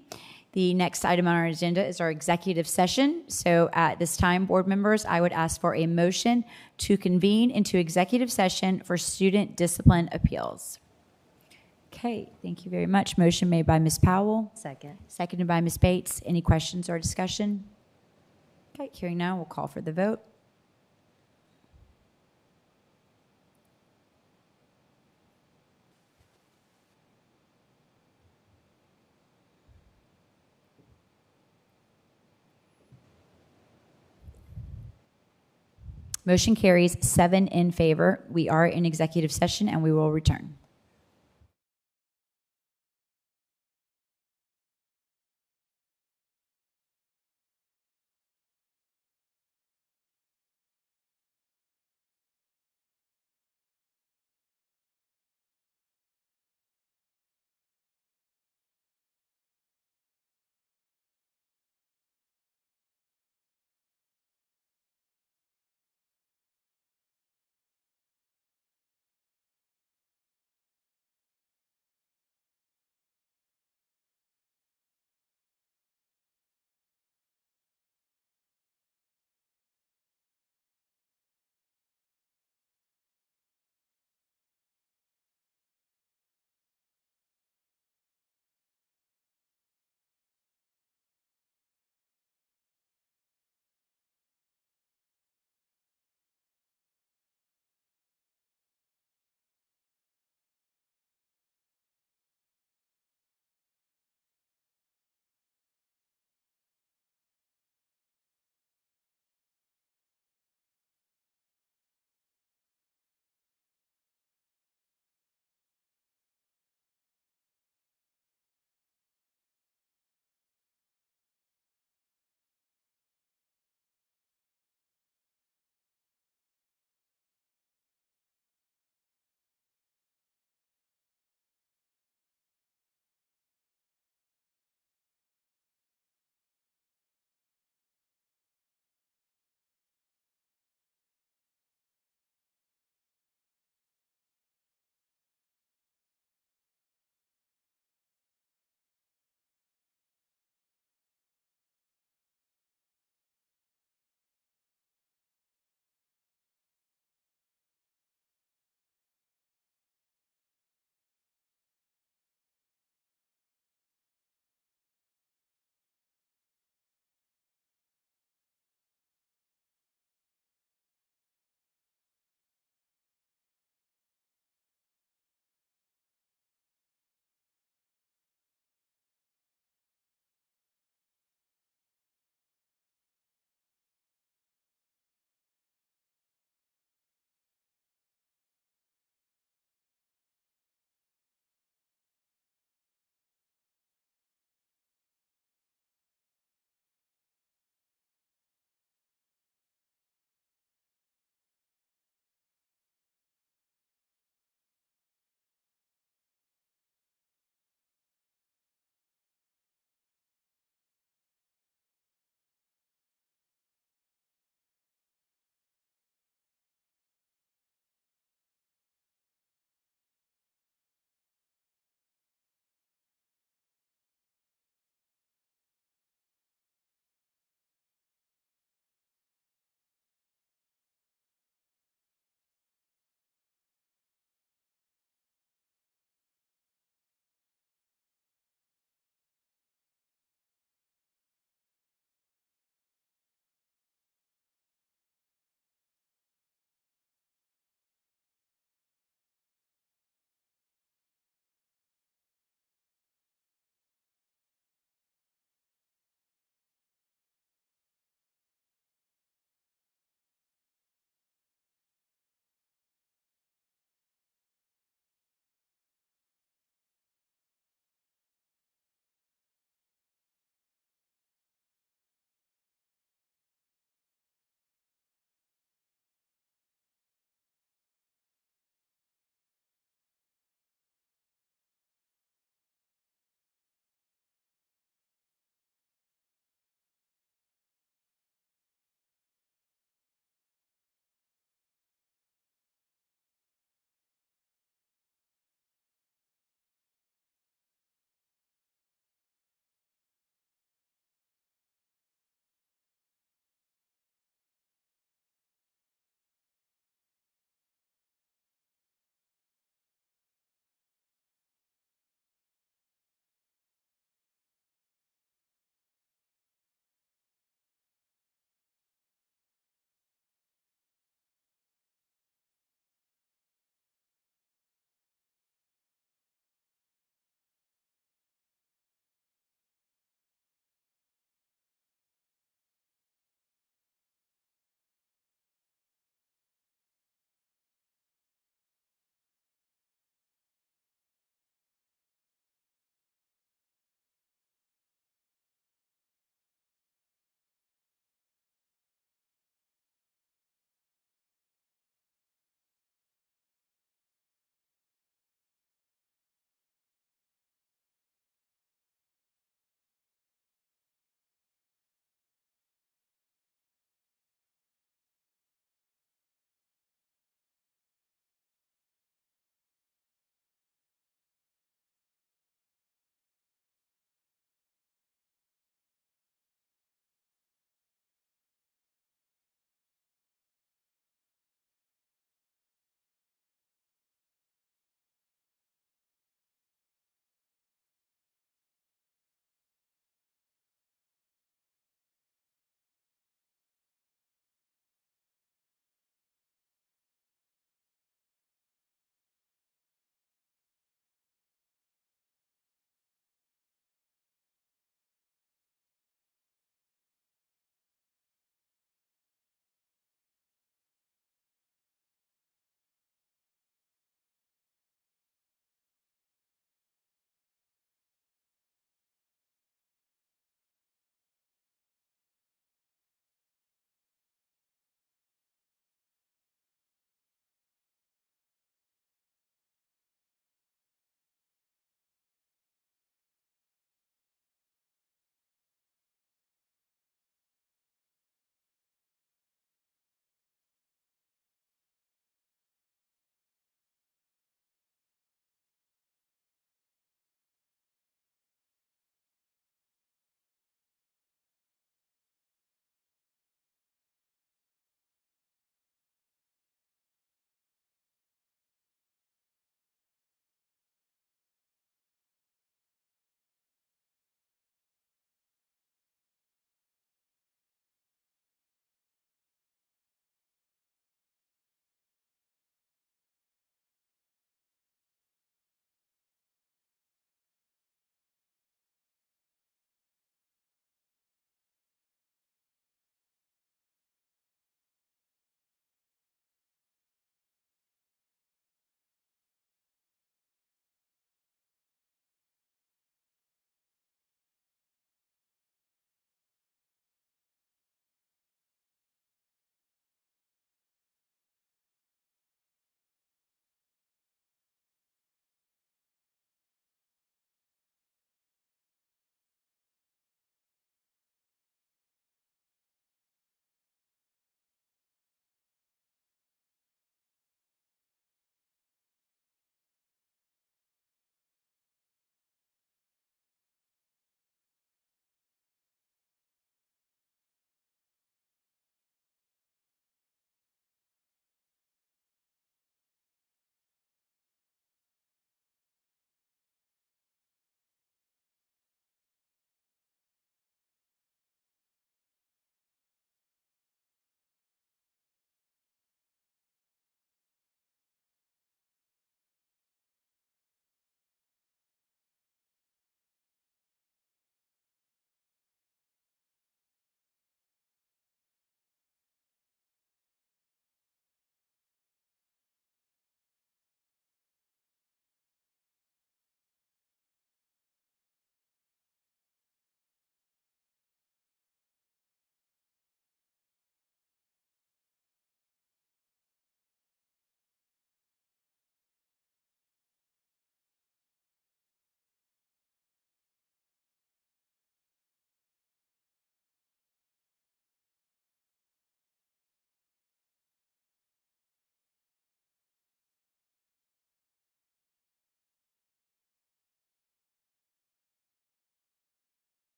The next item on our agenda is our executive session. So at this time, board members, I would ask for a motion to convene into executive session for student discipline appeals. Okay, thank you very much. Motion made by Ms. Powell. Second. Seconded by Ms. Bates. Any questions or discussion? Okay, hearing now, we'll call for the vote. Motion carries 7 in favor. We are in executive session and we will return.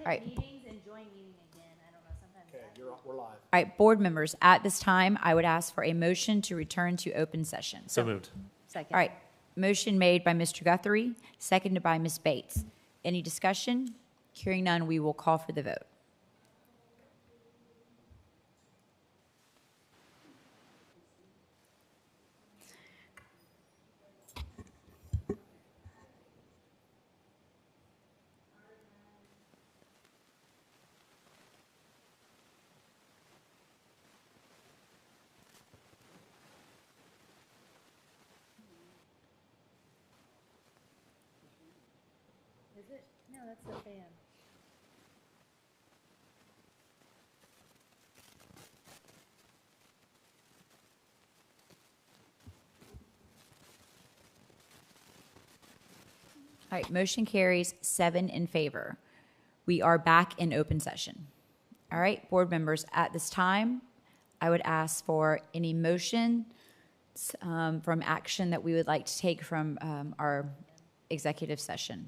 right. meetings and join meeting again. I don't know, sometimes. We're live. All right, board members, at this time, I would ask for a motion to return to open session. So moved. Second. All right, motion made by Mr. Guthrie, seconded by Ms. Bates. Any discussion? Hearing none, we will call for the vote. Is it? No, that's the fan. All right, motion carries 7 in favor. We are back in open session. All right, board members, at this time, I would ask for any motion from action that we would like to take from our executive session.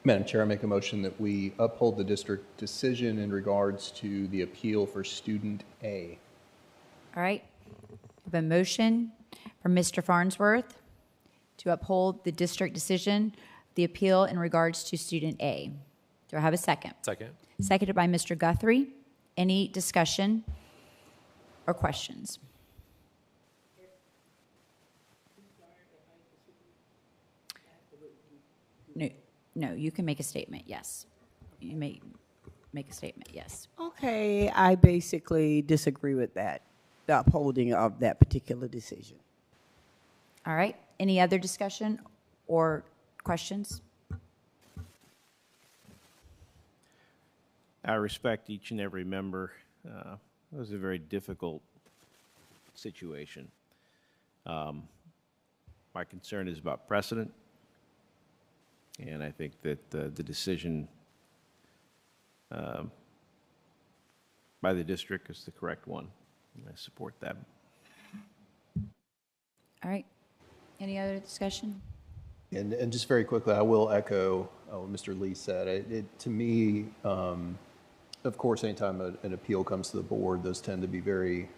Madam Chair, I make a motion that we uphold the district decision in regards to the appeal for student A. All right, we have a motion from Mr. Farnsworth to uphold the district decision, the appeal in regards to student A. Do I have a second? Second. Seconded by Mr. Guthrie. Any discussion or questions? No, you can make a statement, yes. You may make a statement, yes. Okay, I basically disagree with that, the upholding of that particular decision. All right, any other discussion or questions? I respect each and every member. It was a very difficult situation. My concern is about precedent, and I think that the decision by the district is the correct one. I support that. All right, any other discussion? And just very quickly, I will echo what Mr. Lee said. To me, of course, anytime an appeal comes to the board, those tend to be very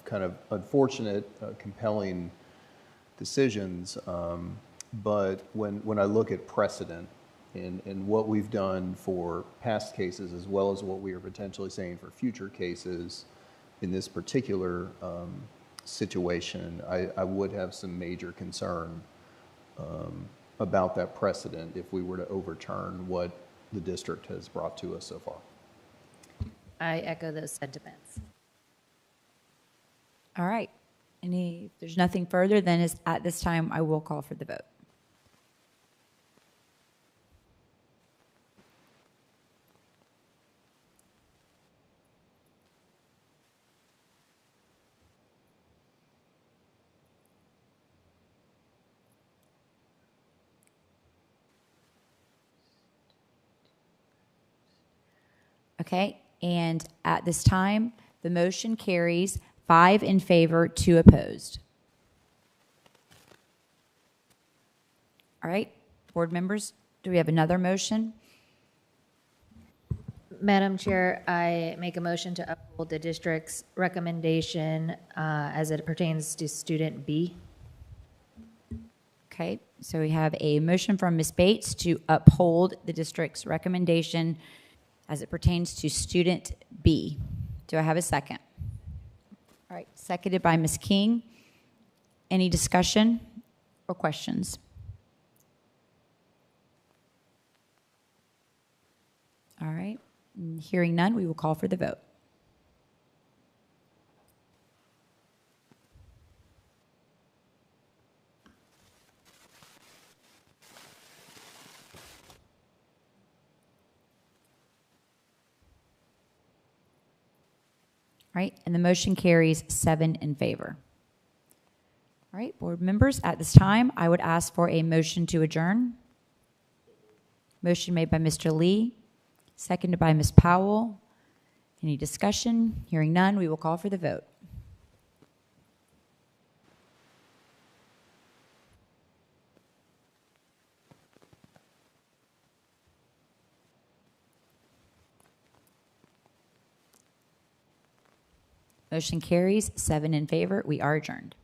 kind of unfortunate, compelling decisions. But when I look at precedent and what we've done for past cases as well as what we are potentially saying for future cases in this particular situation, I would have some major concern about that precedent if we were to overturn what the district has brought to us so far. I echo those sentiments. All right, if there's nothing further, then at this time, I will call for the vote. Okay, and at this time, the motion carries 5 in favor, 2 opposed. All right, board members, do we have another motion? Madam Chair, I make a motion to uphold the district's recommendation as it pertains to student B. Okay, so we have a motion from Ms. Bates to uphold the district's recommendation as it pertains to student B. Do I have a second? All right, seconded by Ms. King. Any discussion or questions? All right, hearing none, we will call for the vote. All right, and the motion carries 7 in favor. All right, board members, at this time, I would ask for a motion to adjourn. Motion made by Mr. Lee, seconded by Ms. Powell. Any discussion? Hearing none, we will call for the vote. Motion carries, 7 in favor. We are adjourned.